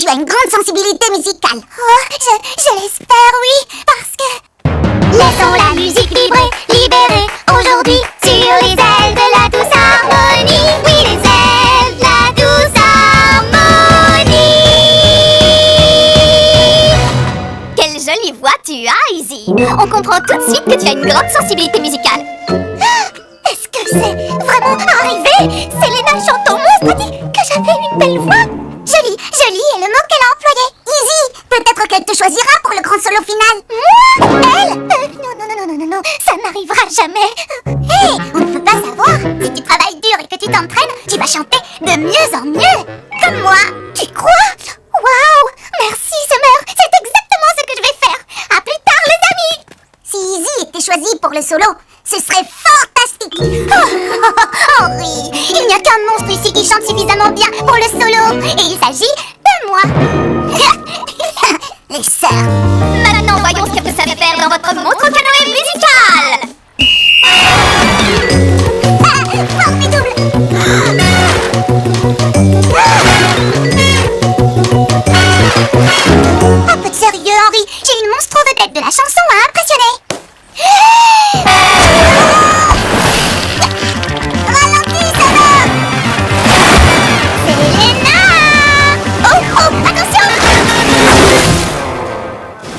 tu as une grande sensibilité musicale. Oh, je l'espère, oui, parce que... Laissons la musique vibrer, libérer, aujourd'hui, sur les ailes de la douce harmonie. Oui, les ailes de la douce harmonie. Quelle jolie voix tu as, Izzy. On comprend tout de suite que tu as une grande sensibilité musicale. Est-ce que c'est vraiment arrivé? Selena chante au monstre a dit que j'avais une belle voix. Joli est le mot qu'elle a employé. Izzy, peut-être qu'elle te choisira pour le grand solo final. Moi? Elle? Non, ça n'arrivera jamais. Hé, on ne peut pas savoir. Si tu travailles dur et que tu t'entraînes, tu vas chanter de mieux en mieux. Comme moi. Tu crois? Waouh, merci Summer. C'est exactement ce que je vais faire. À plus tard les amis. Si Izzy était choisie pour le solo, ce serait fantastique. Henri, il n'y a qu'un monstre ici qui chante suffisamment bien pour le solo. Et il s'agit de moi. Les sœurs. Maintenant, voyons ce que vous savez faire dans votre montre au canoë musical. Formidable. Un peu de sérieux, Henri. J'ai une monstre vedette de la chanson à impressionner. Ralentis, Summer. Selena. Oh, attention.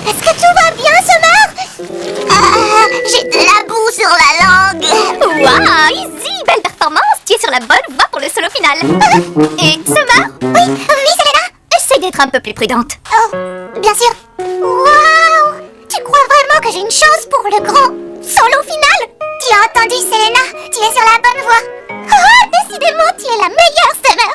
Est-ce que tout va bien, Summer? J'ai de la boue sur la langue. Waouh, Izzy, belle performance. Tu es sur la bonne voie pour le solo final. Et Summer? Oui, Selena. Essaye d'être un peu plus prudente. Oh, bien sûr. Waouh! Tu crois vraiment que j'ai une chance pour le grand solo final? Tu as entendu, Selena? Tu es sur la bonne voie. Oh, décidément, tu es la meilleure, Summer.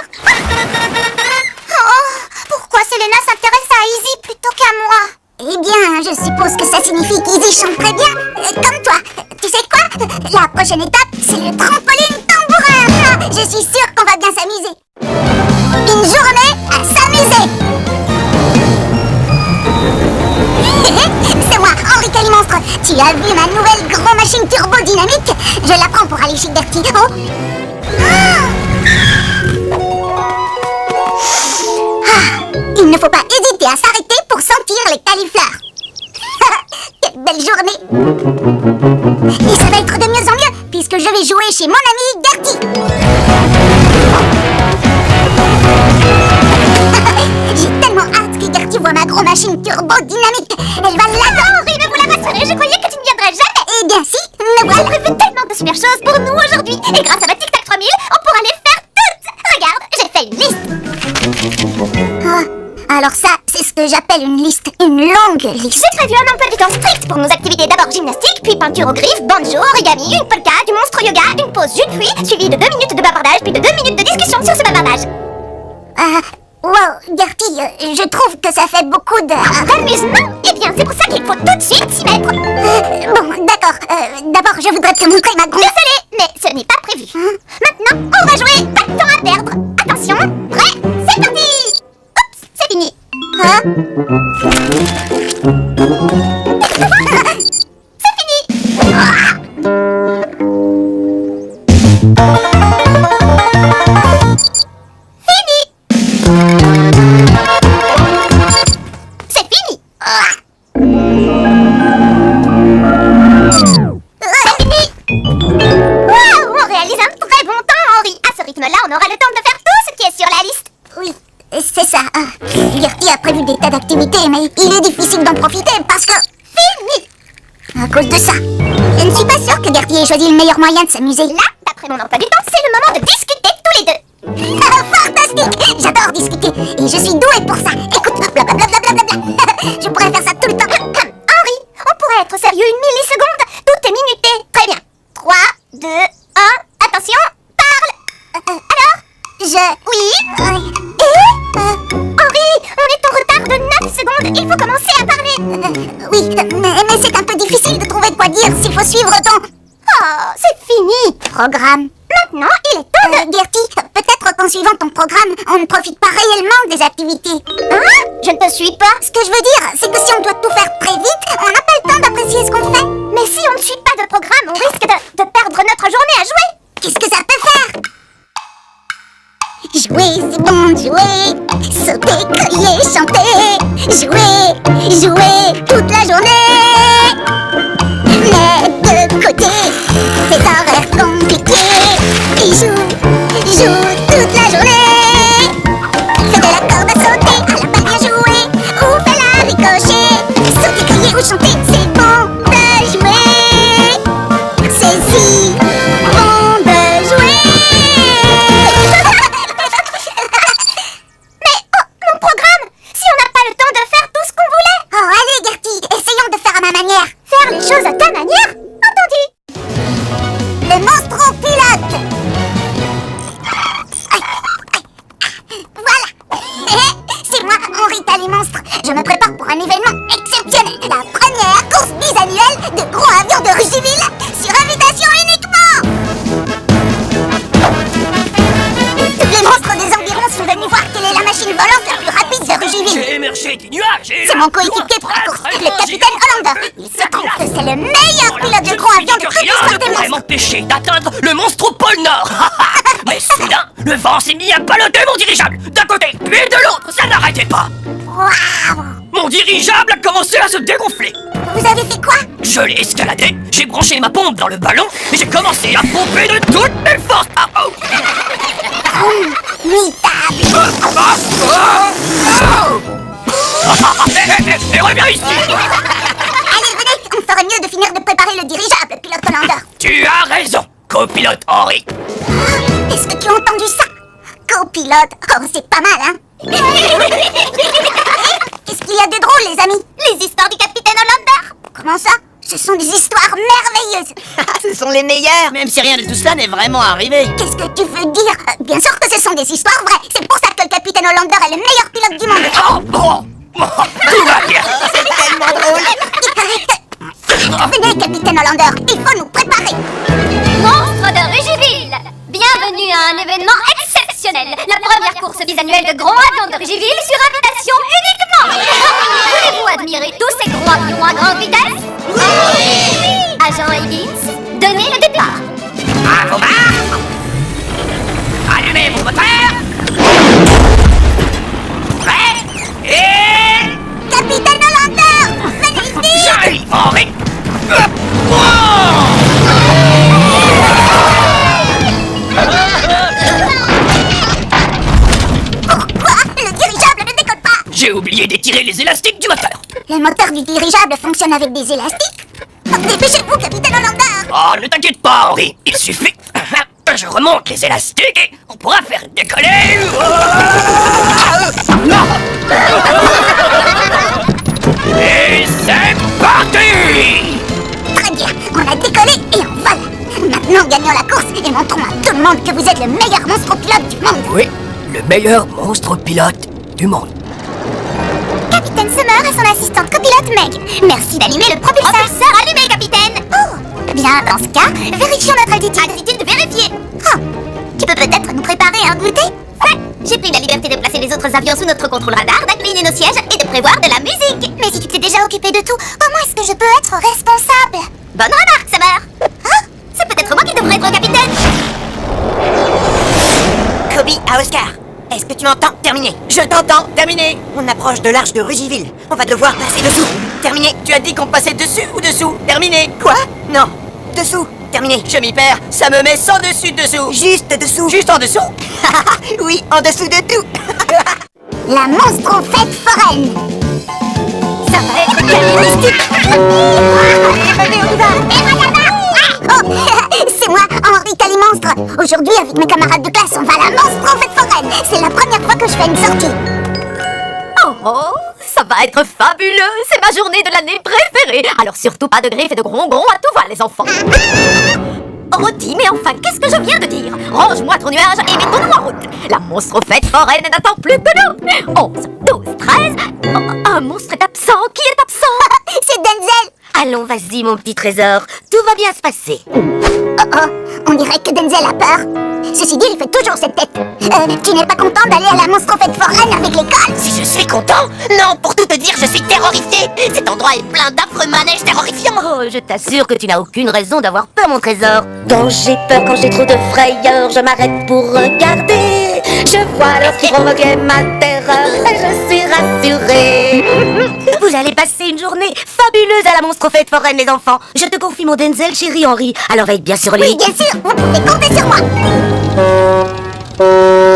Oh, pourquoi Selena s'intéresse à Izzy plutôt qu'à moi? Eh bien, je suppose que ça signifie qu'Izzy chante très bien, comme toi. Tu sais quoi? La prochaine étape, c'est le trampoline tambourin. Je suis sûre qu'on va bien s'amuser. Une journée à s'amuser. C'est moi, Henri Calimonstre. Tu as vu ma nouvelle grand machine turbo dynamique? Je la prends pour aller chez Bertie. Oh. Il ne faut pas hésiter à s'arrêter pour sentir les caulifleurs. Quelle belle journée. Et ça va être de mieux en mieux puisque je vais jouer chez mon ami Bertie. J'ai tellement hâte que Gertie voit ma gros machine turbo dynamique. Elle va l'adorer. Henri, me voilà rassurée. Je croyais que tu ne viendrais jamais. Eh bien si, me voilà. J'ai prévu tellement de super choses pour nous aujourd'hui. Et grâce à ma Tic Tac 3000, on pourra les faire toutes. Regarde, j'ai fait une liste. Ah, alors ça, c'est ce que j'appelle une liste. Une longue liste. J'ai prévu un emploi du temps strict pour nos activités. D'abord gymnastique, puis peinture au griffe, banjo, origami, une polka, du monstre yoga, une pause jus de fruits, suivi de 2 minutes de bavardage, puis de 2 minutes de discussion sur ce bavardage. Wow, Gertie, je trouve que ça fait beaucoup de... D'amusement? Eh bien, c'est pour ça qu'il faut tout de suite s'y mettre. Bon, d'accord. D'abord, je voudrais te montrer ma grosse... Désolé, mais ce n'est pas prévu. Maintenant, on va jouer. Pas de temps à perdre. Attention, prêt, c'est parti. Oups, c'est fini. C'est fini. C'est fini. C'est fini. Waouh, on réalise un très bon temps, Henri. À ce rythme-là, on aura le temps de faire tout ce qui est sur la liste. Oui, c'est ça. Gertie a prévu des tas d'activités, mais il est difficile d'en profiter parce que... Fini. À cause de ça. Je ne suis pas sûre que Gertie ait choisi le meilleur moyen de s'amuser. Là, d'après mon emploi du temps, c'est le moment de discuter tous les deux. Fantastique! J'adore discuter et je suis douée pour ça. Écoute, blablabla. Je pourrais faire ça tout le temps. Henri, on pourrait être sérieux une milliseconde. Tout est minuté. Très bien. 3, 2, 1, attention, parle. Alors? Oui. Henri, on est en retard de 9 secondes. Il faut commencer à parler. Oui, mais c'est un peu difficile de trouver quoi dire s'il faut suivre ton... Oh, c'est fini. programme. Maintenant, il est temps de... Gertie, peut-être qu'en suivant ton programme, on ne profite pas réellement des activités. Hein? Je ne te suis pas. Ce que je veux dire, c'est que si on doit tout faire très vite, on n'a pas le temps d'apprécier ce qu'on fait. Mais si on ne suit pas de programme, on risque de perdre notre journée à jouer. Qu'est-ce que ça peut faire? Jouer, c'est bon de jouer. Sauter, crier, chanter. Jouer, jouer toute la journée. Mais de côté, ces horaires compliqués. Ils jouent toute la journée. Faire de la corde à sauter, à la balle bien jouer. Ou faire la ricocher. Sauter, crier ou chanter, c'est bon de jouer. C'est si bon de jouer. Mais oh, mon programme! Si on n'a pas le temps de faire tout ce qu'on voulait! Oh, allez, Gertie, essayons de faire à ma manière. Faire les choses à ta manière? Entendu! Le monstro-pilote! Voilà! C'est moi, Rita les monstres. Je me prépare pour un événement exceptionnel. La première course bisannuelle de gros avions de Rugiville sur invitation uniquement! Tous les monstres des environs sont venus voir quelle est la machine volante la plus rapide de Rugiville. J'ai émergé des nuages et C'est mon coéquipier pour la course, le capitaine Hollander. Il se trouve que c'est le meilleur pilote de gros avions de toute l'histoire rien des ne pourrait monstres. m'empêcher d'atteindre le monstre au pôle Nord. Mais soudain, le vent s'est mis à ballonner mon dirigeable. D'un côté, puis de l'autre, ça n'arrêtait pas. Waouh! Mon dirigeable a commencé à se dégonfler. Vous avez fait quoi? Je l'ai escaladé, j'ai branché ma pompe dans le ballon et j'ai commencé à pomper de toutes mes forces. Ah, oh. Formidable! Et reviens ici. Allez, venez, on ferait mieux de finir de préparer le dirigeable, pilote Hollander. Tu as raison, copilote Henri. Est-ce que tu as entendu ça? Copilote, oh c'est pas mal, hein? Qu'est-ce qu'il y a de drôle, les amis? Les histoires du capitaine Hollander. Comment ça? Ce sont des histoires merveilleuses. Ce sont les meilleurs, même si rien de tout cela n'est vraiment arrivé. Qu'est-ce que tu veux dire? Bien sûr que ce sont des histoires vraies. C'est pour ça que le capitaine Hollander est le meilleur pilote du monde. Oh, bon. Tout va bien. C'est tellement drôle. Venez, capitaine Hollander, il faut nous préparer. Monstres de Rugiville. Bienvenue à un événement exceptionnel. La première course bisannuelle de gros avions de Rugiville sur invitation uniquement. Voulez-vous admirer tous ces gros avions à grande vitesse? Oui. Agent Higgins, donnez le départ. À vos marques. Allumez vos moteurs. Prêt et... Capitaine Hollander, venez ici. J'arrive, Henri. Quoi? Le dirigeable ne décolle pas. J'ai oublié d'étirer les élastiques du moteur. Le moteur du dirigeable fonctionne avec des élastiques. Dépêchez-vous, capitaine Hollander. Oh, ne t'inquiète pas, Henri. Il suffit que je remonte les élastiques et on pourra faire décoller. Et c'est parti. Très bien, on a décollé et on vole. Maintenant, gagnons la course et montrons à tout le monde que vous êtes le meilleur monstre pilote du monde. Oui, le meilleur monstre pilote du monde. Capitaine Summer et son assistante copilote Meg. Merci d'allumer le propulseur. Propulseur allumé, capitaine. Oh, bien, dans ce cas, vérifions notre altitude. Altitude vérifiée. Oh, tu peux peut-être nous préparer un goûter? Ouais, j'ai pris la liberté de placer les autres avions sous notre contrôle radar, d'incliner nos sièges et de prévoir de la musique. Mais si tu t'es déjà occupé de tout, comment est-ce que je peux être responsable? Bonne remarque, Summer. Hein? C'est peut-être moi qui devrais être capitaine. Kobe à Oscar. Est-ce que tu m'entends? Terminé. Je t'entends. Terminé. On approche de l'arche de Rugiville. On va devoir passer dessous. Terminé. Tu as dit qu'on passait dessus ou dessous? Terminé. Quoi? Non. Dessous. Terminé. Je m'y perds. Ça me met sans dessus dessous. Juste dessous. Juste en dessous? Oui, en dessous de tout. La monstro-fête foraine. Ça va être bien mystique. Oh, c'est moi, Henri Talimonstre. Aujourd'hui, avec mes camarades de classe, on va à la monstro-fête foraine. C'est la première fois que je fais une sortie. Oh, ça va être fabuleux. C'est ma journée de l'année préférée. Alors surtout pas de griffes et de grongons à tout va, les enfants. Rôti, mais enfin, qu'est-ce que je viens de dire? Range-moi ton nuage et mettons-nous en route. La monstre-fête foraine n'attend plus que nous. 11, 12, 13... Oh, un monstre est absent. Qui est absent? C'est Denzel. Allons, vas-y, mon petit trésor. Tout va bien se passer. Oh oh, on dirait que Denzel a peur. Ceci dit, il fait toujours cette tête. Tu n'es pas content d'aller à la monstro-fête foraine avec l'école? Si je suis content? Non, pour tout te dire. dire je suis terrorifié. Cet endroit est plein d'affreux manèges terrorifiants. Oh, je t'assure que tu n'as aucune raison d'avoir peur, mon trésor. Quand j'ai peur, quand j'ai trop de frayeur, je m'arrête pour regarder. Je vois alors qui provoquait ma terreur et je suis rassurée. Vous allez passer une journée fabuleuse à la monstre fête foraine, les enfants. Je te confie mon Denzel, chéri Henri. Alors veille bien sur lui. Oui, bien sûr, vous pouvez compter sur moi. Je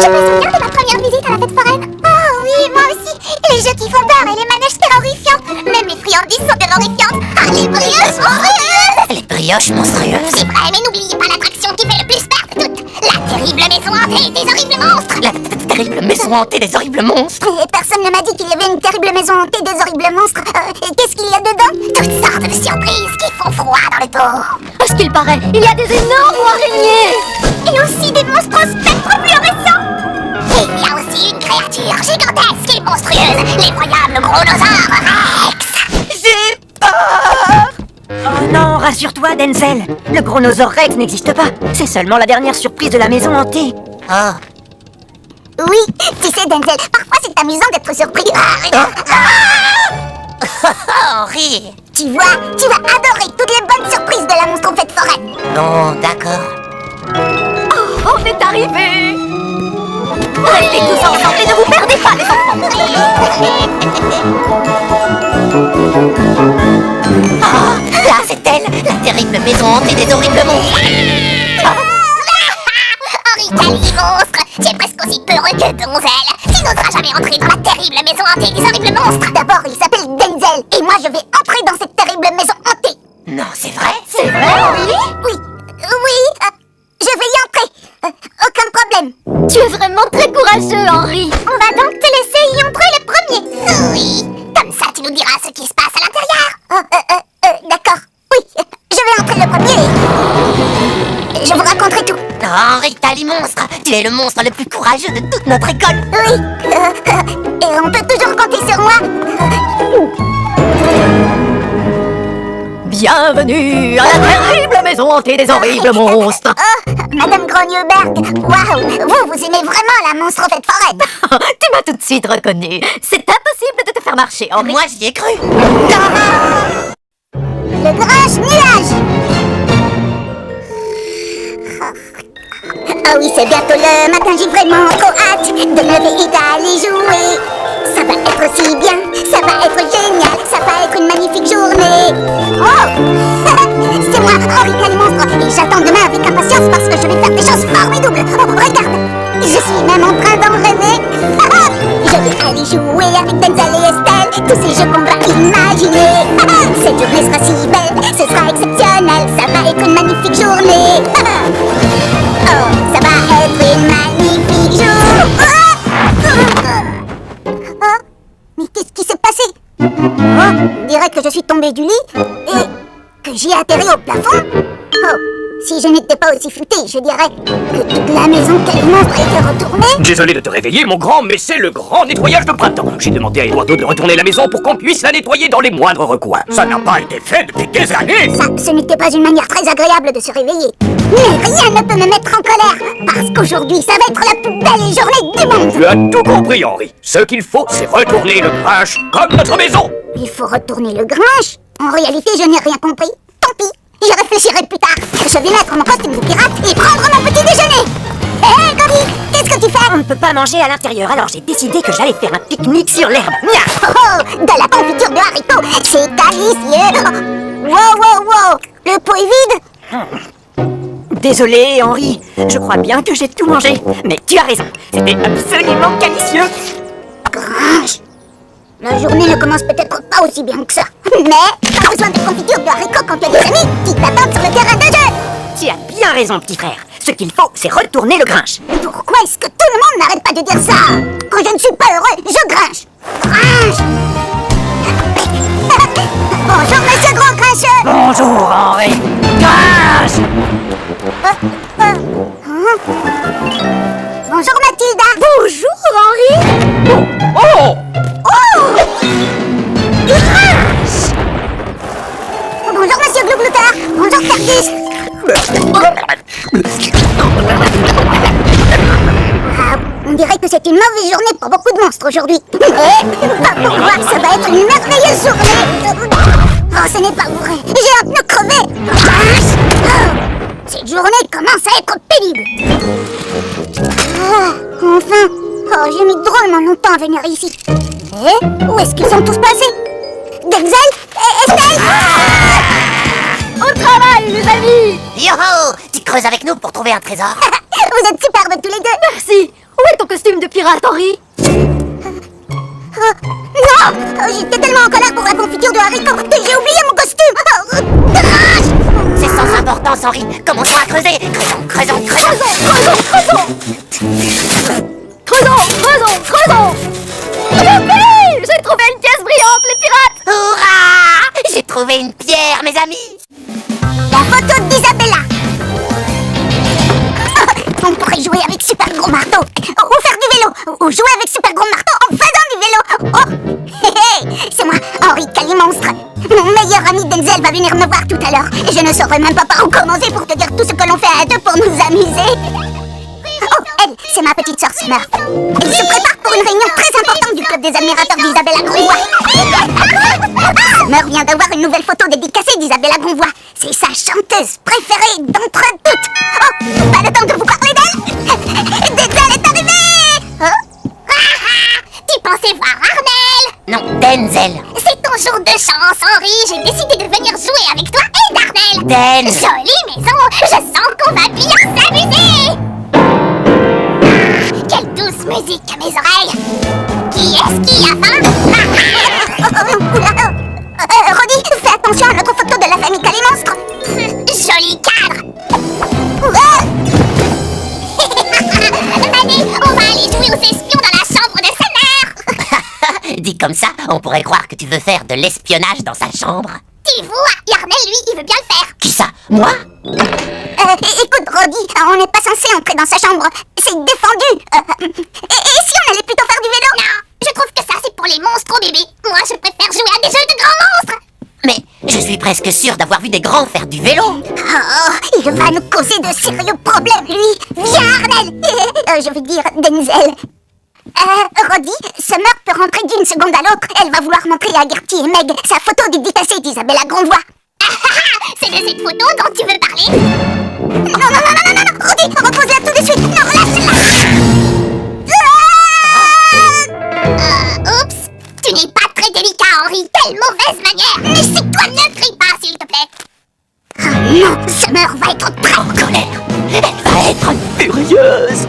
me souviens de ma première visite à la fête foraine. Oh oui, moi aussi. Les jeux qui font peur et les manèges terrorifiants. Même mes friandises sont terrorifiantes. Ah, les brioches monstrueuses. Les brioches monstrueuses. C'est vrai, mais n'oubliez pas l'attraction qui fait le plus peur de toutes. La terrible maison hantée des horribles monstres. La terrible maison hantée des horribles monstres. Et personne ne m'a dit qu'il y avait une terrible maison hantée des horribles monstres. Et qu'est-ce qu'il y a dedans? Toutes sortes de surprises qui font froid dans le dos. À ce qu'il paraît, il y a des énormes araignées. Et aussi des monstres au spectre fluorescent. Et il y a aussi une créature gigantesque et monstrueuse, l'effroyable Gros-Nosaure Rex. J'ai peur. Oh non, rassure-toi, Denzel. Le Gros-Nosaure Rex n'existe pas. C'est seulement la dernière surprise de la maison hantée. Oh. Oui, tu sais, Denzel, parfois c'est amusant d'être surpris. Henri. Tu vois, tu vas adorer toutes les bonnes surprises de la monstre fête foraine. Bon, d'accord. On est arrivé. Restez tous ensemble et ne vous perdez pas, les enfants. Oh, là, c'est elle, la terrible maison hantée des horribles monstres. Henri Cali, monstre, tu es presque aussi peureux que Donzel. Tu n'oseras jamais entrer dans la terrible maison hantée des horribles monstres. D'abord, il s'appelle Denzel, et moi je vais entrer dans cette terrible maison hantée. Non, c'est vrai? C'est vrai, oui? Oui, je vais y entrer. Aucun problème. Tu es vraiment très courageux, Henri. On va donc te laisser y entrer le premier. Oui, comme ça tu nous diras ce qui se passe à l'intérieur. D'accord, oui, je vais entrer le premier. Je vous raconterai tout. Henri Cali monstre, tu es le monstre le plus courageux de toute notre école. Oui, et on peut toujours compter sur moi. Bienvenue à la terrible maison hantée des horribles monstres. Oh, Madame Grogneberg, waouh, vous aimez vraiment la monstre fête foraine. Tu m'as tout de suite reconnu. C'est impossible de te faire marcher, Henri. Moi, j'y ai cru. Le Grinch nuage. Ah oui, c'est bientôt le matin, j'ai vraiment trop hâte de me lever et d'aller jouer. Ça va être si bien, ça va être génial, ça va être une magnifique journée. Oh, c'est moi, Henri Cali monstre, et j'attends demain avec impatience parce que je vais faire des choses formidables. Oh, regarde, je suis même en train d'entraîner. Je vais aller jouer avec Denzel et Estelle, tous ces jeux qu'on va imaginer. Cette journée sera si belle, ce sera exceptionnel, ça va être une magnifique journée. Oh, ça va être une magnifique journée. Oh, mais qu'est-ce qui s'est passé? On dirait que je suis tombée du lit et que j'ai atterri au plafond. Oh, si je n'étais pas aussi futée, je dirais que toute la maison Cali monstre était retournée. Désolé de te réveiller, mon grand, mais c'est le grand nettoyage de printemps. J'ai demandé à Eduardo de retourner la maison pour qu'on puisse la nettoyer dans les moindres recoins. Ça n'a pas été fait depuis des années. Ça, ce n'était pas une manière très agréable de se réveiller. Mais rien ne peut me mettre en colère, parce qu'aujourd'hui, ça va être la plus belle journée du monde. Tu as tout compris, Henri. Ce qu'il faut, c'est retourner le Grinch comme notre maison. Il faut retourner le Grinch. En réalité, je n'ai rien compris. Tant pis, j'y réfléchirai plus tard. Je vais mettre mon costume de pirate et prendre mon petit déjeuner. Hé, Gobi, qu'est-ce que tu fais? On ne peut pas manger à l'intérieur, alors j'ai décidé que j'allais faire un pique-nique sur l'herbe. Oh, de la confiture de haricots, c'est délicieux. Wow, le pot est vide. Désolé, Henri. Je crois bien que j'ai tout mangé. Mais tu as raison. C'était absolument délicieux. Grinch, la journée ne commence peut-être pas aussi bien que ça. Mais pas besoin de confiture de haricots quand tu as des amis qui t'attendent sur le terrain de jeu. Tu as bien raison, petit frère. Ce qu'il faut, c'est retourner le Grinch. Pourquoi est-ce que tout le monde n'arrête pas de dire ça? Quand je ne suis pas heureux, je grinche. Grinche. Bonjour, monsieur Grand Grincheux. Bonjour, Henri. Grinch. Bonjour, Mathilda. Bonjour, Henri. Oh! Grinch. Bonjour, monsieur Glouglouteur. Bonjour, Fergus. On dirait que c'est une mauvaise journée pour beaucoup de monstres aujourd'hui. Mais, va pouvoir, ça va être une merveilleuse journée. Oh, ce n'est pas vrai. J'ai hâte de crever. Cette journée commence à être pénible. Ah, enfin. Oh, j'ai mis drôlement longtemps à venir ici. Et où est-ce qu'ils sont tous passés? Denzel? Estelle? Au travail, les amis! Yo-ho! Tu creuses avec nous pour trouver un trésor? Vous êtes superbes tous les deux. Merci! Où est ton costume de pirate, Henri? Non! J'étais tellement en colère pour la confiture de haricots que j'ai oublié mon costume. C'est sans importance, Henri. Commençons à creuser. Creusons. Creusons! Youpi! J'ai trouvé une pièce brillante, les pirates! Hurrah! J'ai trouvé une pierre, mes amis. La photo d'Isabella. On pourrait jouer avec Super Gros Marteau, ou faire du vélo, ou jouer avec Super Gros Marteau en faisant du vélo. Oh, c'est moi, Henri Calimonstre. Mon meilleur ami Denzel va venir me voir tout à l'heure. Et je ne saurais même pas par où commencer pour te dire tout ce que l'on fait à deux pour nous amuser. Oh, elle, c'est ma petite sœur Smurf. Elle se prépare pour une réunion très importante du club des admirateurs d'Isabella Grandvoix. Smurf vient d'avoir une nouvelle photo dédicacée d'Isabella Grandvoix. C'est sa chanteuse préférée d'entre toutes. Oh, pas le temps de vous parler d'elle. Denzel est arrivé. Oh. Tu pensais voir Armel? Non, Denzel. C'est ton jour de chance, Henri. J'ai décidé de venir jouer avec toi et d'Armel. Denzel. Jolie maison. Je sens qu'on va bien s'amuser. Quelle douce musique à mes oreilles. Qui est-ce qui a faim? Roddy, fais attention à notre photo de la famille Calimonstre. Joli cadre. Allez, on va aller jouer aux espions dans la chambre de sa mère. Dit comme ça, on pourrait croire que tu veux faire de l'espionnage dans sa chambre. Tu vois, Yarnel, lui, il veut bien le faire. Qui ça? Moi? Écoute, Roddy, on n'est pas censé entrer dans sa chambre. C'est défendu. Et si on allait plutôt faire du vélo? Non, je trouve que ça, c'est pour les monstres bébés. Moi, je préfère jouer à des jeux de grands monstres. Mais je suis presque sûre d'avoir vu des grands faire du vélo. Oh, il va nous causer de sérieux problèmes, lui. Viens, Arnel. Je veux dire, Denzel. Roddy, Summer peut rentrer d'une seconde à l'autre. Elle va vouloir montrer à Gertie et Meg sa photo dédicacée d'Isabella Grandvoix. C'est de cette photo dont tu veux parler? Non, Roddy, repose-la tout de suite. Non, relâche-la. Oups, tu n'es pas très délicat, Henri. Quelle mauvaise manière. Mais c'est toi, ne crie pas, s'il te plaît. Oh non, Summer va être très En colère. Elle va être furieuse.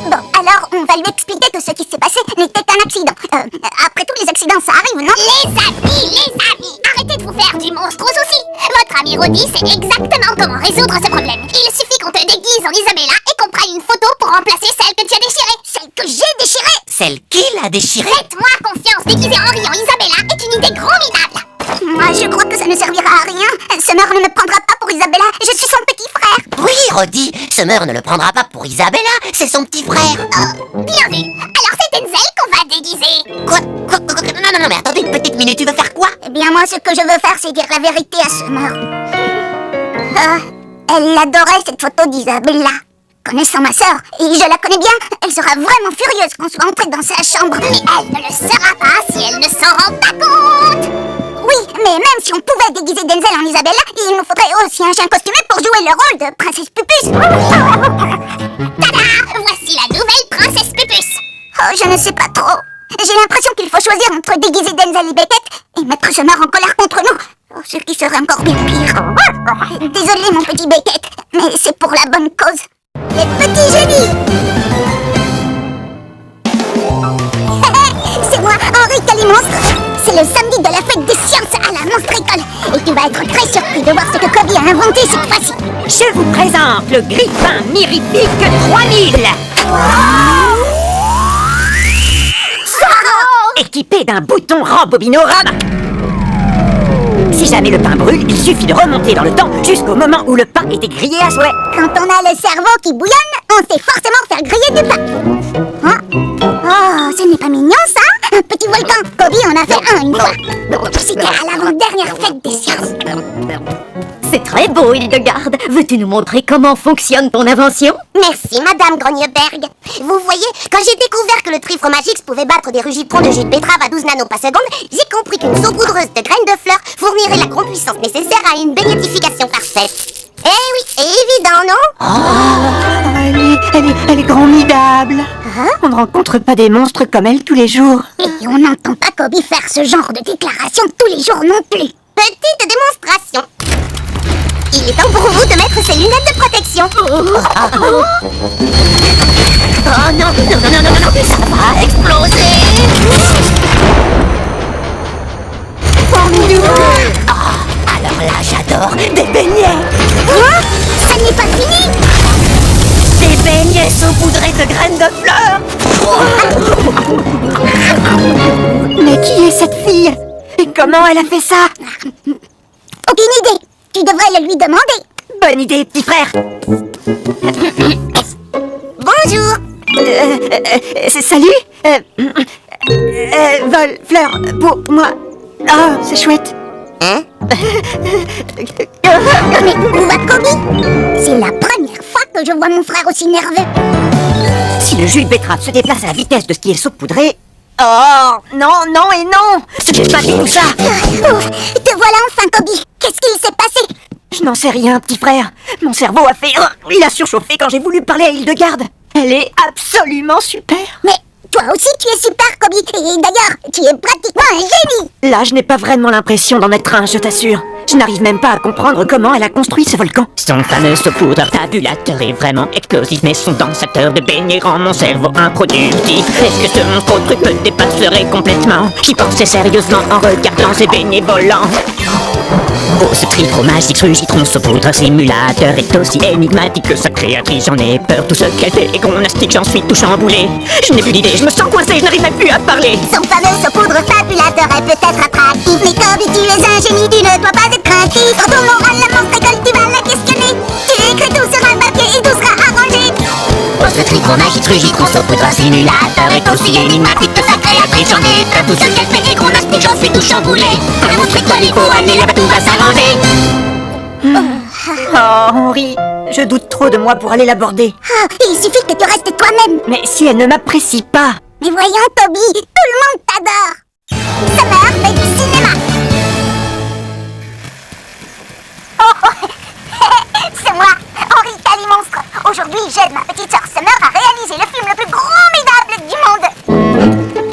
Bon, alors on va lui expliquer que ce qui s'est passé n'était qu'un accident. Après tout, les accidents, ça arrive, non? Les amis, arrêtez de vous faire du monstros aussi. Votre ami Roddy sait exactement comment résoudre ce problème. Il suffit qu'on te déguise en Isabella et qu'on prenne une photo pour remplacer celle que tu as déchirée. Celle que j'ai déchirée. Celle qu'il a déchirée. Faites-moi confiance, déguiser Henri en Isabella est une idée formidable. Moi, je crois que ça ne servira à rien. Summer ne me prendra pas pour Isabella. Je suis son petit frère. Oui, Roddy, Summer ne le prendra pas pour Isabella, c'est son petit frère. Oh, bien vu. Alors c'est Denzel qu'on va déguiser. Quoi? Non, mais attendez une petite minute, tu veux faire quoi? Eh bien, moi, ce que je veux faire, c'est dire la vérité à Summer. Elle adorait cette photo d'Isabella. Connaissant ma sœur, et je la connais bien, elle sera vraiment furieuse qu'on soit entré dans sa chambre. Mais elle ne le sera pas si elle ne s'en rend pas compte. Oui, mais même si on pouvait déguiser Denzel en Isabella, il nous faudrait aussi un chien costumé pour jouer le rôle de Princesse Pupus. Tada! Voici la nouvelle Princesse Pupus. Oh, je ne sais pas trop. J'ai l'impression qu'il faut choisir entre déguiser Denzel et Beckett et mettre Summer en colère contre nous. Oh, ce qui serait encore bien pire. Désolé, mon petit Beckett, mais c'est pour la bonne cause. Les petits génies. C'est moi, Henri Calimonstre. C'est le samedi de la fête des sciences à la Monstre École. Et tu vas être très surpris de voir ce que Kobe a inventé cette fois-ci. Je vous présente le Griffin Mirifique 3000. Équipé d'un bouton rembobinorama. Si jamais le pain brûle, il suffit de remonter dans le temps jusqu'au moment où le pain était grillé à souhait. Quand on a le cerveau qui bouillonne, on sait forcément faire griller du pain. Hein? Oh, ce n'est pas mignon ça? Un petit volcan. Kobe en a fait un une fois. C'était à l'avant-dernière fête des sciences. C'est très beau, Hildegarde. Veux-tu nous montrer comment fonctionne ton invention? Merci, Madame Grogneberg. Vous voyez, quand j'ai découvert que le trifre magique pouvait battre des rugitrons de jus de betterave à 12 nanos par seconde, j'ai compris qu'une saupoudreuse de graines de fleurs fournirait la grande puissance nécessaire à une bénétification parfaite. Eh oui, évident, non? Elle est formidable. On ne rencontre pas des monstres comme elle tous les jours. Et on n'entend pas Kobe faire ce genre de déclaration tous les jours non plus. Petite démonstration. Il est temps pour vous de mettre ces lunettes de protection. Oh non, ça va exploser. Alors là, j'adore des beignets. Hein? Ça n'est pas fini. Des beignets saupoudrés de graines de fleurs. Mais qui est cette fille? Et comment elle a fait ça? Aucune idée. Tu devrais le lui demander. Bonne idée, petit frère. Bonjour. Salut. Vol, fleur, pour moi. Ah, c'est chouette. Hein? Mais où va Kobe? C'est la première fois que je vois mon frère aussi nerveux. Si le jus de betterave se déplace à la vitesse de ce qui est saupoudré... Oh, non, non et non. Ce n'est pas du tout ça. Ouf, te voilà enfin, Kobe. Qu'est-ce qu'il s'est passé? Je n'en sais rien, petit frère. Mon cerveau a fait... il a surchauffé quand j'ai voulu parler à Hildegarde. Elle est absolument super. Mais toi aussi, tu es super, Kobe. Et d'ailleurs, tu es pratiquement un génie. Là, je n'ai pas vraiment l'impression d'en être un, je t'assure. Je n'arrive même pas à comprendre comment elle a construit ce volcan. Son fameux saupoudreur tabulateur est vraiment explosif, mais son densateur de beignets rend mon cerveau improductif. Est-ce que ce monstre au truc me dépasserait complètement? J'y pensais sérieusement en regardant ces beignets volants. Oh, ce trifre magique rugitron saupoudre simulateur est aussi énigmatique que sa créatrice, j'en ai peur. Tout ce qu'elle fait est gymnastique, j'en suis tout chamboulé. Je n'ai plus d'idée, je me sens coincé, je n'arrive même plus à parler. Son fameux saupoudre fabulateur est peut-être attractif, mais Kobe, tu es un génie, tu ne dois pas être craintif. Quand ton moral le monstre école, tu vas la questionner. Tu écris tout sur un papier et tout sera arrangé. Oh, ce trifre magique rugitron saupoudre simulateur est aussi énigmatique que sa créatrice, j'en ai peur. Tout ce qu'elle fait est gymnastique, j'en suis tout chamboulé. Un monstre école, il faut aller là-bas, tout va s'arranger. Oh, Henri, je doute trop de moi pour aller l'aborder. Ah, il suffit que tu restes toi-même. Mais si elle ne m'apprécie pas... Mais voyons, Kobe, tout le monde t'adore. Summer fait du cinéma. Oh, c'est moi, Henri Calimonstre. Aujourd'hui, j'aide ma petite sœur Summer à réaliser le film le plus formidable du monde.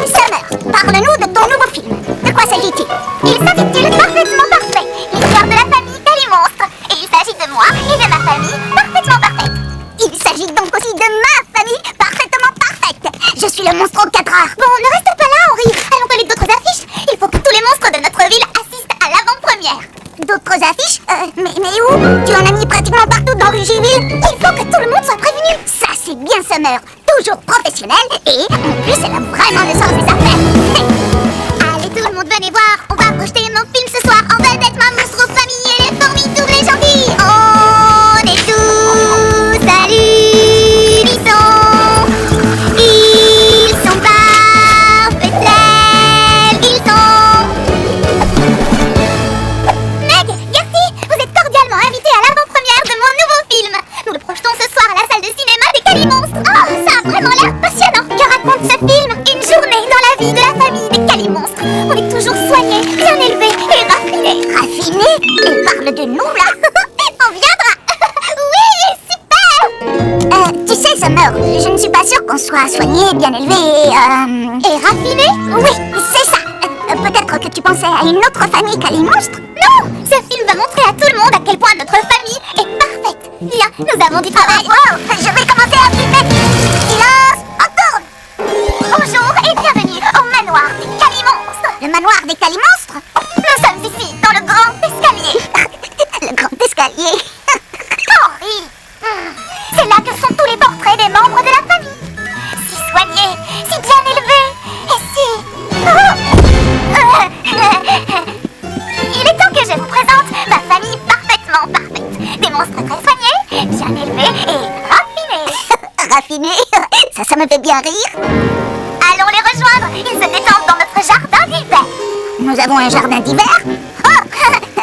Summer, parle-nous de ton nouveau film. De quoi s'agit-il? Il s'intitule Parfaitement Parfait, l'histoire de la famille Calimonstre. Et il s'agit de moi et de ma famille parfaitement parfaite. Il s'agit donc aussi de ma famille parfaitement parfaite. Je suis le monstre aux 4 heures. Bon, ne reste pas là, Henri. Allons coller d'autres affiches. Il faut que tous les monstres de notre ville assistent à l'avant-première. D'autres affiches? Mais où? Tu en as mis pratiquement partout dans Rugiville. Il faut que tout le monde soit prévenu. Ça, c'est bien Summer. Toujours professionnel et, en plus, elle a vraiment le sens des affaires. Allez, tout le monde, venez voir. On va projeter mon film ce soir. En vedette, ma monstre aux familles et les formidables et gentils. On est tous à l'unisson. Ils sont parfaits, tels qu'ils sont. Meg, Gertie, vous êtes cordialement invités à l'avant-première de mon nouveau film. Nous le projetons ce soir à la salle de cinéma des Calimonstres. Oh, ça a vraiment l'air passionnant. Que raconte ce film? Une journée dans la vie de la famille des Calimonstres. On est toujours soignés, bien élevés et raffinés. Raffinés? Elle parle de nous, là. On viendra. Oui, super. Tu sais, Summer, je ne suis pas sûre qu'on soit soignés, bien élevés et raffinés. Oui, c'est ça. Peut-être que tu pensais à une autre famille Calimonstre? Non, ce film va montrer à tout le monde à quel point notre famille est parfaite. Viens, nous avons du travail. Wow, je vais commencer à filmer. Silence, on tourne. Bonjour et bienvenue au manoir des Calimonstres. Le manoir des Calimonstres? Nous sommes ici, dans le grand escalier. Le grand escalier. Henri, c'est là que sont tous les portraits des membres de la famille. Si soignés, si bien élevés, et si... Il est temps que je vous présente ma famille parfaitement parfaite. Des monstres très soignés, bien élevés et raffinés. Raffinés? Ça me fait bien rire. Allons les rejoindre, ils se détendent dans notre jardin d'hiver. Nous avons un jardin d'hiver? Oh,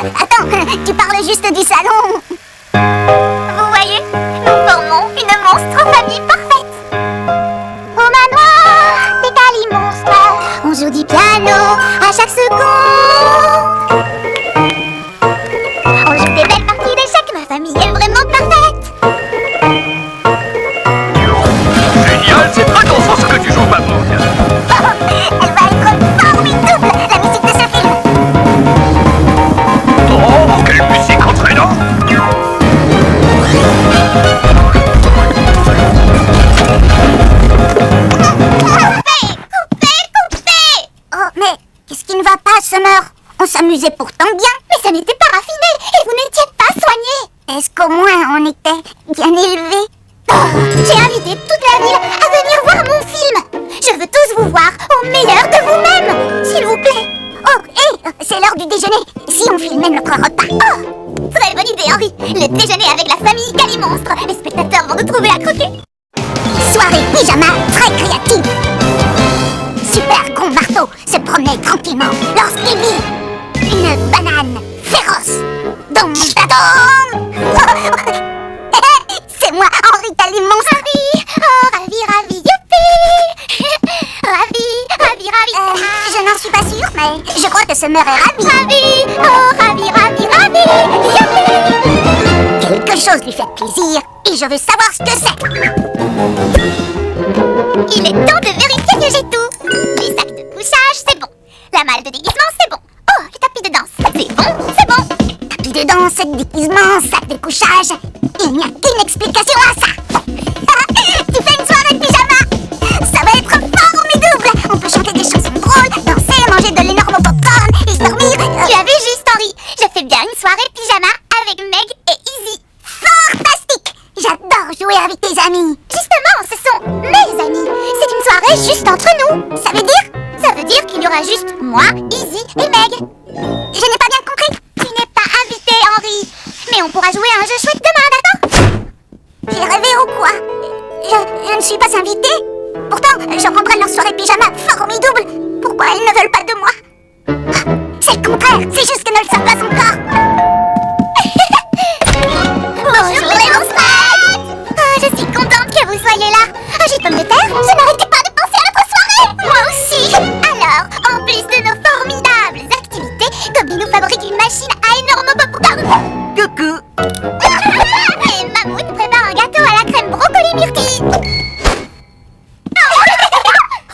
attends, Tu parles juste du salon. Vous voyez, nous formons une monstre famille parfaite. Au manoir des Calimonstres, on joue du piano à chaque seconde. On joue des belles parties d'échecs, ma famille est vraiment parfaite. Génial, c'est très dansant ce que tu joues, maman. Elle va être formidable, la musique de ce film. Oh, quelle musique entraînante! Oh, mais qu'est-ce qui ne va pas, Summer? On s'amusait pourtant bien. Mais ça n'était pas raffiné et vous n'étiez pas soigné. Est-ce qu'au moins on était bien élevés? Oh, j'ai invité toute la ville à venir voir mon film. Je veux tous vous voir au meilleur de vous-même, s'il vous plaît. Oh, hé, c'est l'heure du déjeuner. Si on filmait notre repas. Oh, très bonne idée, Henri. Le déjeuner avec la famille Calimonstre. Les spectateurs vont nous trouver à croquer. Soirée pyjama très créative. Super con marteau se promenait tranquillement lorsqu'il vit une banane féroce dans mon plateau. C'est moi, Henri Calimonstre. Ravi, oh ravi, ravi, youpi. Ravi, ravi, ravi. Je n'en suis pas sûre, mais je crois que Summer est ravie. Ravi, oh ravi, ravi, ravi, youpi. Quelque chose lui fait plaisir et je veux savoir ce que c'est. Il est temps de vérifier que j'ai tout. Les sacs de couchage, c'est bon. La malle de déguisement, c'est bon. Oh, le tapis de danse, c'est bon, c'est bon. Tapis de danse, déguisement, sac de couchage. Il n'y a qu'une explication à ça. Tu fais une soirée de pyjama. Ça va être formidable. On peut chanter des chansons drôles, danser, manger de l'énorme popcorn et dormir. Tu as vu juste, Henri. Je fais bien une soirée pyjama avec Meg et Izzy. Fantastique. J'adore jouer avec tes amis. Justement, ce sont mes amis. C'est une soirée juste entre nous. Ça veut dire? Ça veut dire qu'il y aura juste moi, Izzy et Meg. Je n'ai pas bien compris. Tu n'es pas invité, Henri. Mais on pourra jouer à un jeu chouette demain, d'accord? J'ai rêvé ou quoi? Je ne suis pas invitée. Pourtant, je rendrai leur soirée pyjama formidable. Pourquoi elles ne veulent pas de moi? Ah, c'est le contraire. C'est juste qu'elles ne le savent pas encore. Bonjour les monstres! Oh, je suis contente que vous soyez là. Ah, j'ai pomme de terre, je n'arrêtais pas de penser à notre soirée. Moi aussi. Alors, en plus de nos formidables activités, Gobi nous fabrique une machine à énorme popcorn. Coucou. Et Mammouth prépare un gâteau à la crème brocoli myrtille.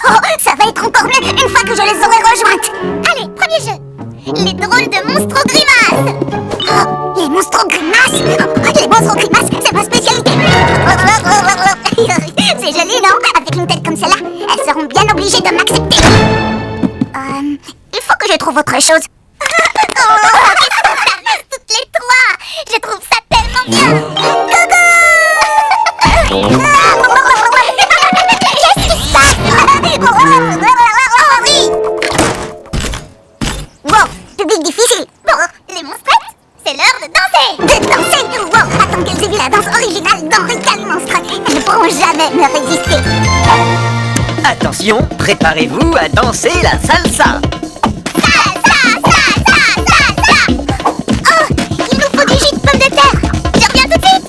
Oh, ça va être encore mieux une fois que je les aurai rejointes. Allez, premier jeu. Les drôles de monstres aux grimaces. Oh, les monstres aux grimaces. Oh, les monstres aux grimaces, c'est ma spécialité. C'est joli, non? Avec une tête comme celle-là, elles seront bien obligées de m'accepter. Il faut que je trouve autre chose. Oh, qu'est-ce qu'on s'amuse toutes les trois. Je trouve ça tellement bien. Coucou. Qu'est-ce qui se passe? Henri. Wow, public difficile. Bon, les monstres, c'est l'heure de danser. De danser? Wow, attends qu'elles aient vu la danse originale d'Henri Calimonstre. Elles ne pourront jamais me résister. Attention, préparez-vous à danser la salsa. Oh, il nous faut du jus de pomme de terre. Je reviens tout de suite.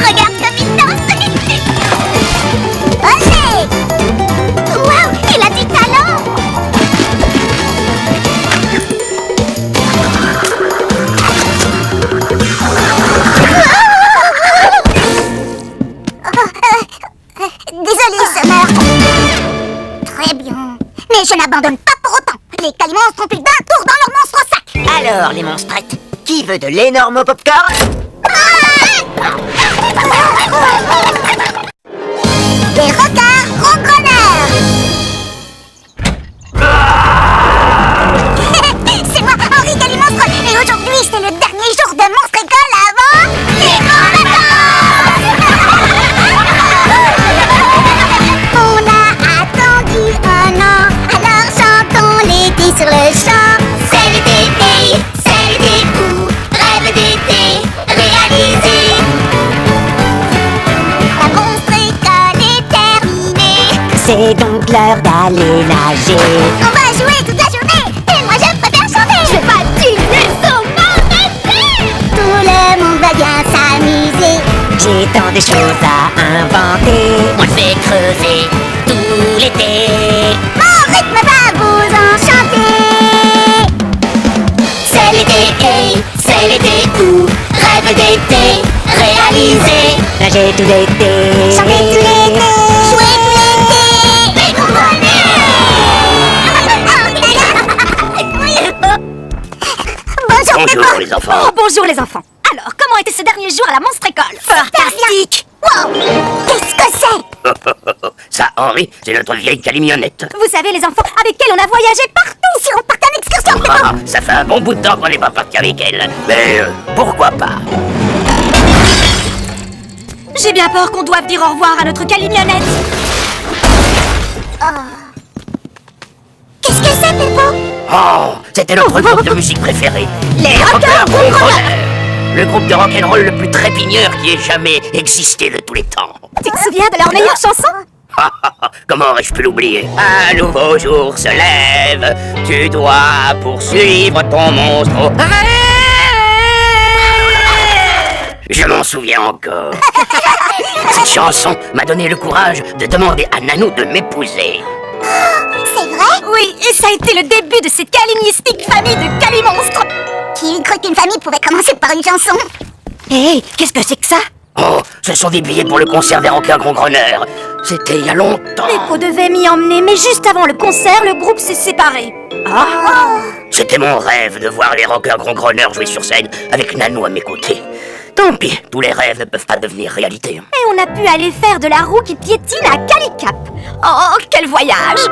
Regarde comme il danse. Olé. Waouh, il a du talent. Désolée, Summer. Très bien. Mais je n'abandonne pas pour autant. Les Calimonstres ont plus d'un tour dans leur monstre sac. Alors, les monstrettes, qui veut de l'énorme popcorn? Les requins ronronneurs. C'est moi, Henri Calimonstre. Et aujourd'hui, c'est le dernier jour de Monstre École avant les grands vacances. On a attendu un an, alors chantons l'été sur le champ. C'est l'été, fou, rêve d'été, réalisé. C'est donc l'heure d'aller nager. On va jouer toute la journée et moi je préfère chanter. Je patine sur mon nez. Tout le monde va bien s'amuser. J'ai tant de choses à inventer. On le fait creuser tout l'été. Mon rythme va vous enchanter. C'est l'été, c'est l'été où rêve d'été réalisé. Nager tout l'été. Chanter tout l'été. Jouer tout l'été. Mais Bonjour, Bonjour Peppa. les enfants. Oh, bonjour les enfants. Alors, comment étaient ces derniers jours à la monstre école? Fantastique. Wow. Qu'est-ce que c'est? Ça, Henri, c'est notre vieille calimionnette. Vous savez les enfants, avec elle on a voyagé partout. Si on partait en excursion, Peppa. Ah, ça fait un bon bout de temps qu'on n'est pas parti avec elle. Mais pourquoi pas? J'ai bien peur qu'on doive dire au revoir à notre calimionnette. Qu'est-ce que c'est, Peppa? Oh, c'était notre groupe de musique préféré. Les Rockers Contrôleurs. Le groupe de rock'n'roll le plus trépigneur qui ait jamais existé de tous les temps. Tu te souviens de leur meilleure chanson? Comment aurais-je pu l'oublier? Un nouveau jour se lève, tu dois poursuivre ton monstre au rêve. Je m'en souviens encore. Cette chanson m'a donné le courage de demander à Nanou de m'épouser. C'est vrai? Oui, et ça a été le début de cette calimnistique famille de calimonstres. Qui eût cru qu'une famille pouvait commencer par une chanson? Hé, qu'est-ce que c'est que ça? Oh, ce sont des billets pour le concert des Rockers Grongronneurs. C'était il y a longtemps. Peppo devait m'y emmener, mais juste avant le concert, le groupe s'est séparé. C'était mon rêve de voir les Rockers Grongronneurs jouer sur scène avec Nanou à mes côtés. Tant pis, tous les rêves ne peuvent pas devenir réalité. Et on a pu aller faire de la roue qui piétine à Calicap. Oh, quel voyage!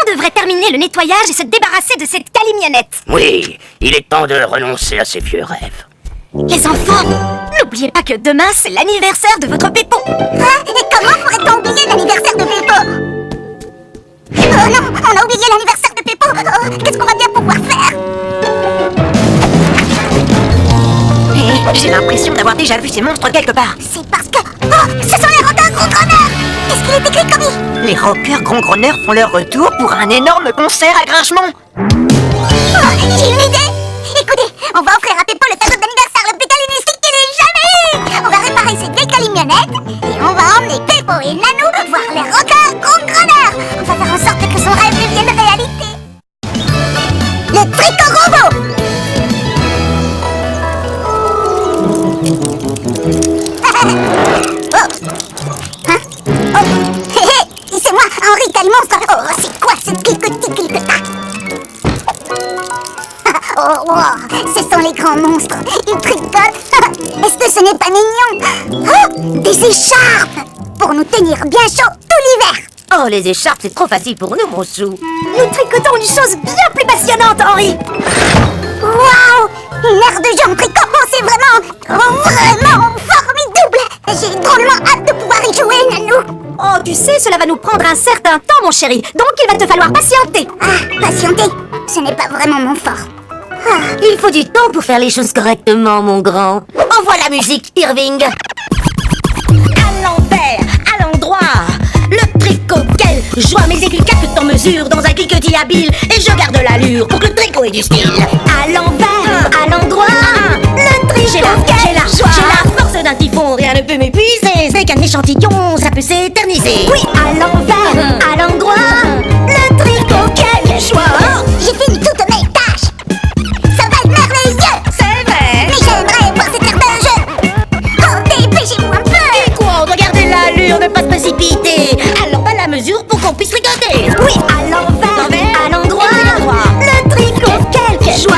On devrait terminer le nettoyage et se débarrasser de cette calimionnette. Oui, il est temps de renoncer à ces vieux rêves. Les enfants, n'oubliez pas que demain, c'est l'anniversaire de votre Peppo. Hein? Et comment pourrait-on oublier l'anniversaire de Peppo? Oh non, on a oublié l'anniversaire de Peppo. Oh, qu'est-ce qu'on va bien pouvoir faire? Hé, j'ai l'impression d'avoir déjà vu ces monstres quelque part. C'est parce que... Oh, ce sont les Rockers Grongronneurs. Qu'est-ce qu'il est écrit, Commis? Les Rockers Grongronneurs font leur retour pour un énorme concert à Grinchemont. Oh, j'ai une idée. Écoutez, on va offrir à Peppo le cadeau d'anniversaire le plus calimistique qu'il ait jamais eu. On va réparer cette vieille calimionnette et on va emmener Peppo et Nanou voir les Rockers Grongronneurs. On va faire en sorte que son rêve devienne réalité. Le tricot robot. Oh. Hein? Oh. Hé hé, c'est moi, Henri Calimonstre. Oh, c'est quoi cette cliquetis-cliqueta? Oh, wow, ce sont les grands monstres. Ils tricotent. Est-ce que ce n'est pas mignon? Oh, des écharpes pour nous tenir bien chaud tout l'hiver. Oh, les écharpes, c'est trop facile pour nous, mon chou. Nous tricotons une chose bien plus passionnante, Henri. Waouh, une aire de jeu en tricot. Oh, c'est vraiment formidable. J'ai drôlement hâte de pouvoir y jouer, Nanou. Oh, tu sais, cela va nous prendre un certain temps, mon chéri. Donc, il va te falloir patienter. Ah, patienter, ce n'est pas vraiment mon fort. Il faut du temps pour faire les choses correctement, mon grand. Envoie la musique, Irving. À l'envers, à l'endroit. Le tricot, quelle joie. Mes aiguilles captent en mesure dans un cliquetis habile. Et je garde l'allure pour que le tricot ait du style. À l'envers, à l'endroit. Le tricot, j'ai la joie. J'ai la force d'un typhon, rien ne peut m'épuiser. C'est qu'un échantillon, ça peut s'éterniser. Oui, à l'envers, à l'endroit. Le tricot, quelle joie. J'ai fini toutes mes tâches. Ça va être merveilleux. C'est vrai. Mais j'aimerais voir cette aire de jeu. Oh, dépêchez-vous un peu. Et quoi, on doit garder l'allure, ne pas se précipiter. Alors pas la mesure pour qu'on puisse tricoter. Oui, à l'envers, à l'endroit. Le tricot, quelle joie.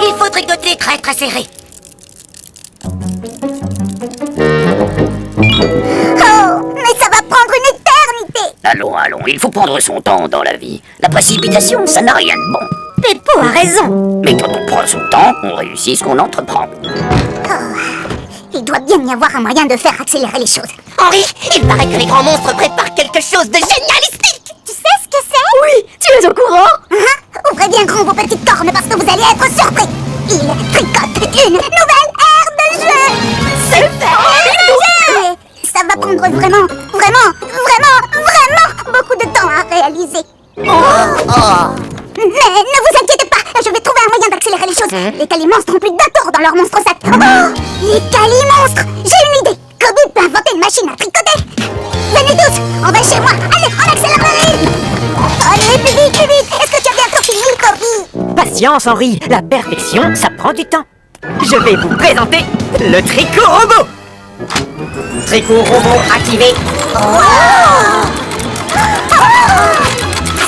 Il faut tricoter très très serré. Oh, mais ça va prendre une éternité. Allons, allons, il faut prendre son temps dans la vie. La précipitation, ça n'a rien de bon. Peppo a raison. Mais quand on prend son temps, on réussit ce qu'on entreprend. Il doit bien y avoir un moyen de faire accélérer les choses. Henri, il paraît que les grands monstres préparent quelque chose de génialistique. Tu sais ce que c'est? Oui, tu es au courant? Hein? Ouvrez bien grand vos petites cornes parce que vous allez être surpris. Il tricote une nouvelle aire de jeu. C'est fait. Mais ça va prendre vraiment beaucoup de temps à réaliser. Mais ne vous inquiétez pas, je vais trouver un moyen d'accélérer les choses. Les Calimonstres ont plus d'atours dans leur monstre sac. Oh, les Calimonstres! J'ai une idée! Kobe peut inventer une machine à tricoter. Venez tous, on va chez moi. Allez, on accélère le rythme. Allez, plus vite, plus vite. Est-ce que tu as bientôt fini, Kobe? Patience, Henri. La perfection, ça prend du temps. Je vais vous présenter le tricot robot. Tricot robot activé.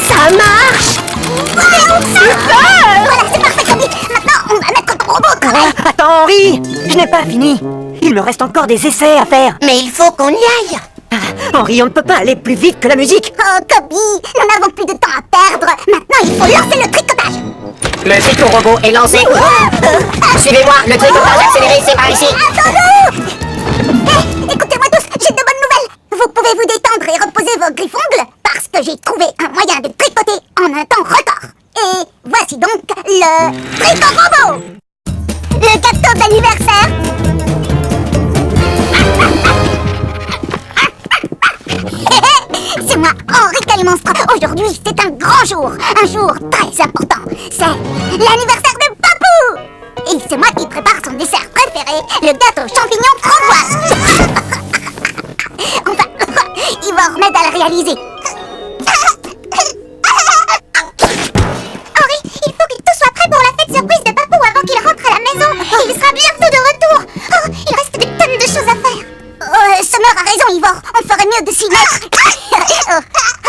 Ça marche! Super! Voilà, c'est parfait, Kobe. Maintenant, on va mettre ton robot au travail. Attends, Henri. Je n'ai pas fini. Il me reste encore des essais à faire. Mais il faut qu'on y aille. Henri, on ne peut pas aller plus vite que la musique. Oh, Kobe, nous n'avons plus de temps à perdre. Maintenant, il faut lancer le tricotage. Le tricot robot est lancé. Suivez-moi, le tricotage accéléré, c'est par ici. Attends-nous! Écoutez-moi tous, j'ai de bonnes nouvelles. Vous pouvez vous détendre et reposer vos griffes-ongles parce que j'ai trouvé un moyen de tricoter en un temps record. Et voici donc le tricot robot. Le gâteau d'anniversaire. C'est moi, Henri Calimonstre. Aujourd'hui, c'est un grand jour. Un jour très important. C'est l'anniversaire de Papou. Et c'est moi qui prépare son dessert préféré, le gâteau champignon framboise. Enfin, Ivor m'aide à le réaliser. Henri, il faut que tout soit prêt pour la fête surprise de Papou avant qu'il rentre à la maison. Il sera bientôt de retour. Oh, il reste des tonnes de choses à faire. Summer a raison, Ivor. On ferait mieux de s'y mettre.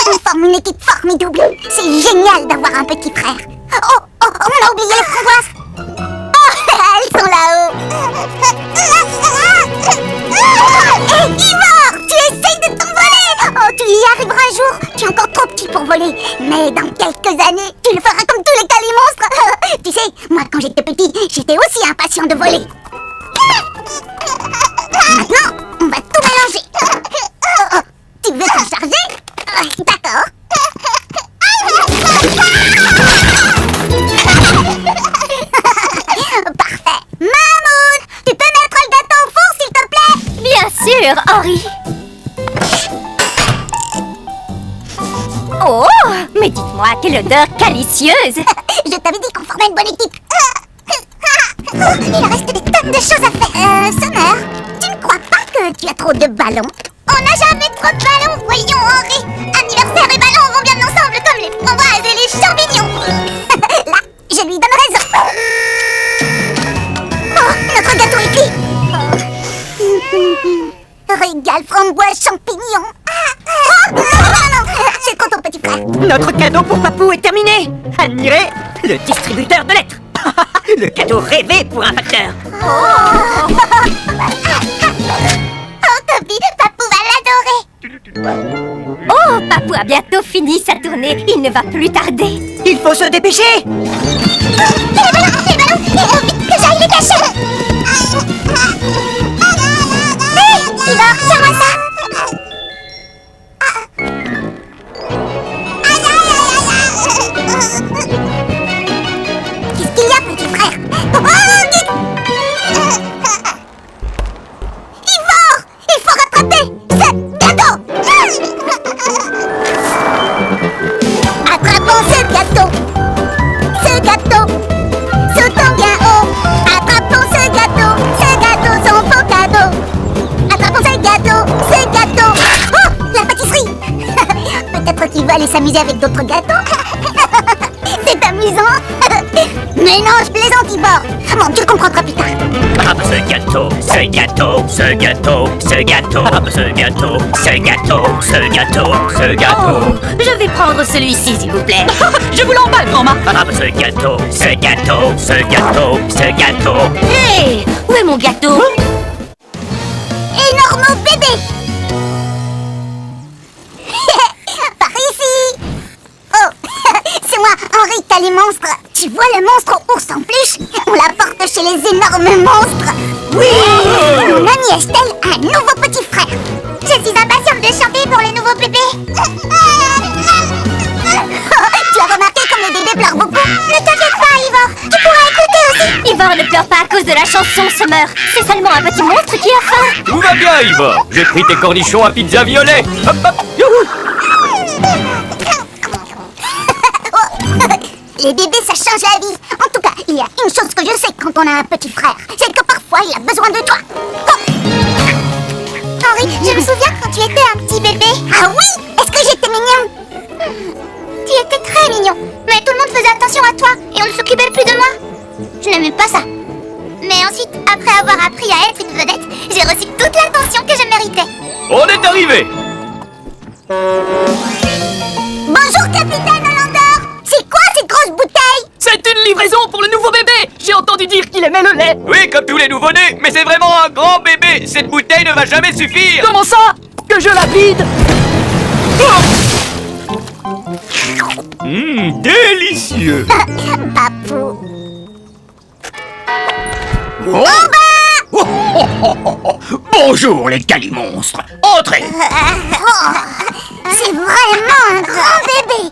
On forme une équipe formidable. C'est génial d'avoir un petit frère. Oh, on a oublié les framboises. Oh, elles sont là-haut. Hé, Ivor, tu essayes de t'envoler. Oh, tu y arriveras un jour. Tu es encore trop petit pour voler. Mais dans quelques années, tu le feras comme tous les Calimonstres. Tu sais, moi, quand j'étais petit, j'étais aussi impatient de voler. Maintenant, on va tout mélanger. Tu veux t'en charger? D'accord. Parfait. Mamoun, tu peux mettre le gâteau au four, s'il te plaît? Bien sûr, Henri. Oh, mais dites-moi, quelle odeur calicieuse. Je t'avais dit qu'on formait une bonne équipe. Il reste des tonnes de choses à faire. Summer, tu ne crois pas que tu as trop de ballons? On n'a jamais trop de ballons, voyons, Henri. Anniversaire et ballons vont bien ensemble comme les framboises et les champignons. Là, je lui donne raison. Oh, notre gâteau est cuit. Régal framboise champignon. Oh, non, c'est trop ton petit frère. Notre cadeau pour Papou est terminé. Admirez le distributeur de lettres. Le cadeau rêvé pour un facteur. Oh, Kobe, Papou va l'adorer. Oh, Papou a bientôt fini sa tournée. Il ne va plus tarder. Il faut se dépêcher. Les ballons, vite que j'aille les cacher. Hé, Ivor, tiens-moi ça. Qu'est-ce qu'il y a, petit frère? Oh, vite. Ivor, il faut rattraper ce gâteau. Attrapons ce gâteau. Ce gâteau. Sautons bien haut. Attrapons ce gâteau. Ce gâteau, son beau cadeau. Attrapons ce gâteau. Ce gâteau. Oh, la pâtisserie. Peut-être qu'il va aller s'amuser avec d'autres gâteaux. C'est amusant. Mais non, je plaisante, Ivor. Bon, tu le comprendras plus tard. Ah, ce gâteau, ce gâteau, ce gâteau, ce gâteau, ah, ce gâteau, ce gâteau, ce gâteau, ce gâteau. Je vais prendre celui-ci, s'il vous plaît. Je vous l'emballe, grand-mère. Ah, ce gâteau, ce gâteau, ce gâteau, ce gâteau. Hé, où est mon gâteau? Énorme bébé. Par ici. Oh, c'est moi, Henri Calimonstre. Tu vois le monstre ours en peluche? On l'apporte chez les énormes monstres. Oui. Mon amie Estelle a un nouveau petit frère. Je suis impatiente de chanter pour le nouveau bébé. Tu as remarqué comme le bébé pleure beaucoup? Ne t'inquiète pas, Ivor. Tu pourras écouter aussi. Ivor ne pleure pas à cause de la chanson, Summer. C'est seulement un petit monstre qui a faim. Tout va bien. Viens, Yvan, j'ai pris tes cornichons à pizza violet. Hop, hop, youhou. Les bébés, ça change la vie. En tout cas, il y a une chose que je sais quand on a un petit frère, c'est que parfois il a besoin de toi. Oh. Henri, je me souviens quand tu étais un petit bébé. Ah oui? Est-ce que j'étais mignon? Tu étais très mignon, mais tout le monde faisait attention à toi et on ne s'occupait plus de moi. Je n'aimais pas ça. Mais ensuite, après avoir appris à être une vedette, j'ai reçu toute l'attention que je méritais. On est arrivé. Bonjour, capitaine Hollander. C'est quoi cette grosse bouteille? C'est une livraison pour le nouveau bébé. J'ai entendu dire qu'il aimait le lait. Oui, comme tous les nouveau-nés, mais c'est vraiment un grand bébé. Cette bouteille ne va jamais suffire. Comment ça? Que je la vide? Délicieux. Papou. Bonjour les calimonstres. Entrez. C'est vraiment un grand bébé.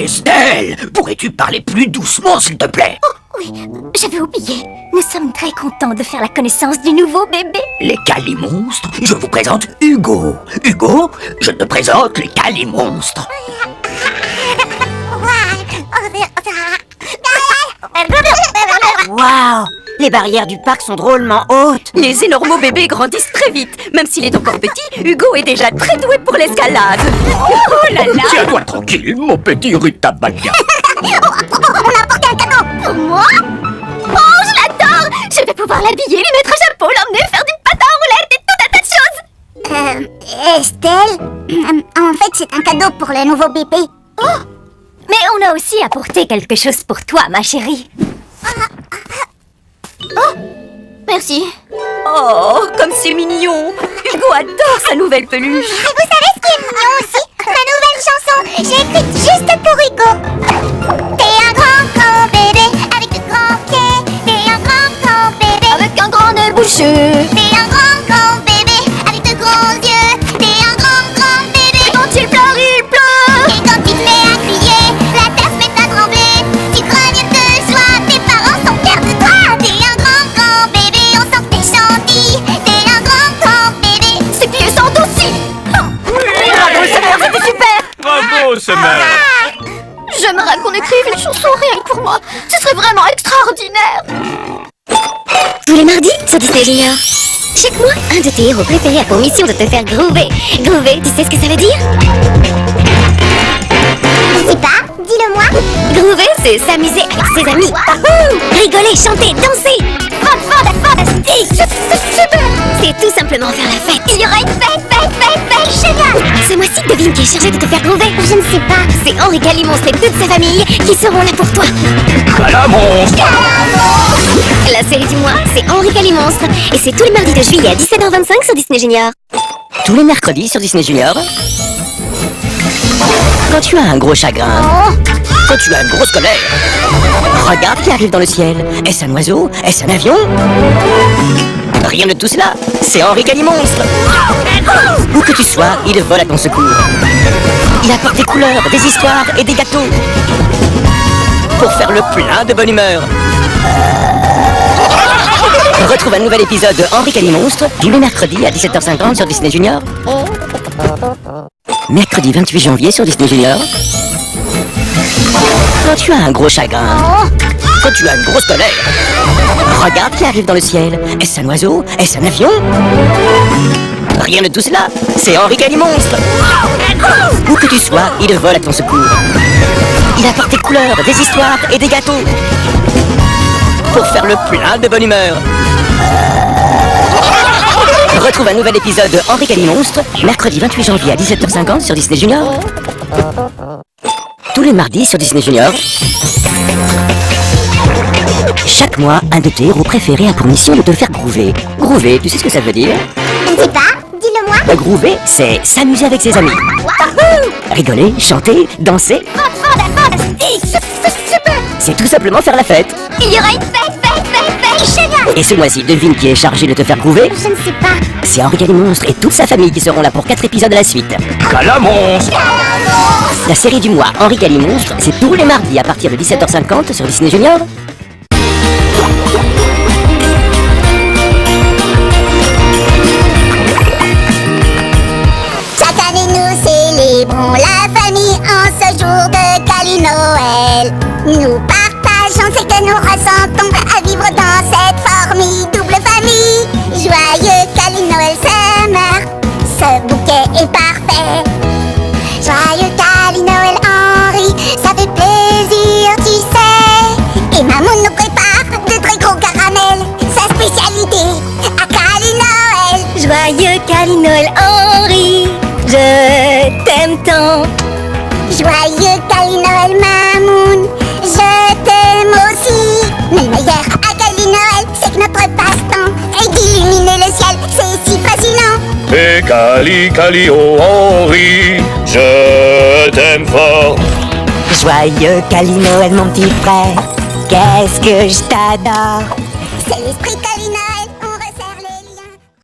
Estelle, pourrais-tu parler plus doucement s'il te plaît? Oui, j'avais oublié. Nous sommes très contents de faire la connaissance du nouveau bébé. Les calimonstres, je vous présente Hugo. Hugo, je te présente les calimonstres. Waouh! Les barrières du parc sont drôlement hautes. Les énormes bébés grandissent très vite. Même s'il est encore petit, Hugo est déjà très doué pour l'escalade. Oh là là! Tiens-toi tranquille, mon petit rutabaga. On a apporté un cadeau pour moi. Oh, je l'adore! Je vais pouvoir l'habiller, lui mettre un chapeau, l'emmener faire du patin en roulette et tout un tas de choses. Estelle, en fait, c'est un cadeau pour le nouveau bébé. Oh! Mais on a aussi apporté quelque chose pour toi, ma chérie. Oh! Merci. Oh, comme c'est mignon! Hugo adore sa nouvelle peluche. Vous savez ce qui est mignon aussi? Ma nouvelle chanson, j'ai écrite juste pour Hugo. T'es un grand bébé avec de grands pieds. T'es un grand bébé Avec un grand nez bouché. T'es un grand bébé avec de gros yeux. T'es un grand bébé. Quand il pleure, il pleure. Et quand tu te mets à crier, la terre se met à trembler. Tu grognes de joie, tes parents sont fiers de toi. T'es un grand bébé, on sent que t'es gentil. T'es un grand bébé. Ses pieds sont aussi. Bravo, Summer, c'était super! Bravo, Summer. J'aimerais qu'on écrive une chanson rien que pour moi. Ce serait vraiment extraordinaire. Tous les mardis sur Disney Junior. Chaque mois, un de tes héros préférés a pour mission de te faire groover. Groover, tu sais ce que ça veut dire? Je sais pas, dis-le-moi. Groover, c'est s'amuser avec ses amis. Rigoler, chanter, danser. Fantastique. C'est tout simplement faire la fête. Il y aura une fête géniale. Ce mois-ci, devine qui est chargé de te faire groover. Je ne sais pas. C'est Henri Calimonstre et toute sa famille qui seront là pour toi. Calamonstre. La série du mois, c'est Henri Calimonstre. Et c'est tous les mardis de juillet à 17h25 sur Disney Junior. Tous les mercredis sur Disney Junior. Quand tu as un gros chagrin, quand tu as une grosse colère, regarde qui arrive dans le ciel. Est-ce un oiseau? Est-ce un avion? Rien de tout cela, c'est Henri Calimonstre. Où que tu sois, il vole à ton secours. Il apporte des couleurs, des histoires et des gâteaux pour faire le plein de bonne humeur. Retrouve un nouvel épisode de Henri Calimonstre tous les mercredis à 17h50 sur Disney Junior. Mercredi 28 janvier sur Disney Junior. Quand tu as un gros chagrin, quand tu as une grosse colère, regarde qui arrive dans le ciel. Est-ce un oiseau? Est-ce un avion? Rien de tout cela, c'est Henri Calimonstre. Où que tu sois, il vole à ton secours. Il apporte des couleurs, des histoires et des gâteaux pour faire le plein de bonne humeur. Retrouve un nouvel épisode de Henri Calimonstre mercredi 28 janvier à 17h50 sur Disney Junior. Tous les mardis sur Disney Junior. Chaque mois, un de tes héros préférés a pour mission de te faire groover. Groover, tu sais ce que ça veut dire? Je ne sais pas, dis-le-moi. Groover, c'est s'amuser avec ses amis. Rigoler, chanter, danser. C'est tout simplement faire la fête. Il y aura une fête géniale. Et ce mois-ci, devine qui est chargé de te faire groover? Je ne sais pas. C'est Henri Calimonstre et toute sa famille qui seront là pour 4 épisodes à la suite. Calamonstre. La série du mois Henri Calimonstre, c'est tous les mardis à partir de 17h50 sur Disney Junior. est parfait. Joyeux Cali Noël Henri, ça fait plaisir, tu sais. Et maman nous prépare de très gros caramels, sa spécialité à Cali Noël. Joyeux Cali Noël Henri, je t'aime tant. Joyeux Cali Noël Mamoun, je t'aime aussi. Mais le meilleur à Cali Noël, c'est que notre passe-temps est d'illuminer le ciel, c'est si fascinant. Et Cali, oh Henri, je t'aime fort. Joyeux Cali Noël, mon petit frère, qu'est-ce que je t'adore. C'est l'esprit